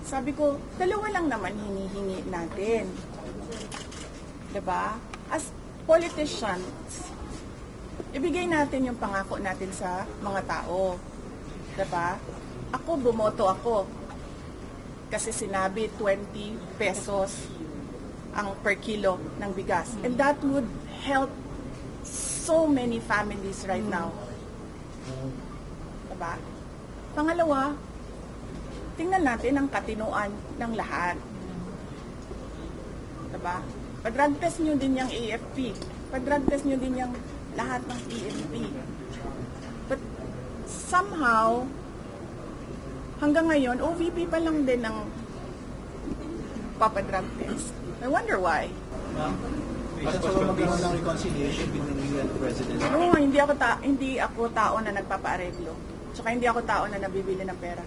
Sabi ko, dalawa lang naman hinihingi natin. Diba? As politicians, ibigay natin yung pangako natin sa mga tao. Diba? Ako, bumoto ako. Kasi sinabi 20 pesos ang per kilo ng bigas. And that would help so many families right now. Diba? Pangalawa, tingnan natin ang katinuan ng lahat. Diba? Pag-drug test nyo din yung AFP. Pag-drug test nyo din yung lahat ng PNP. But somehow, hanggang ngayon, OVP pa lang din ng papadrug test. I wonder why. Bakit sa magkaroon ng reconciliation between you and the President? No, hindi ako tao na nagpapaareglo. Tsaka hindi ako tao na nabibili ng pera.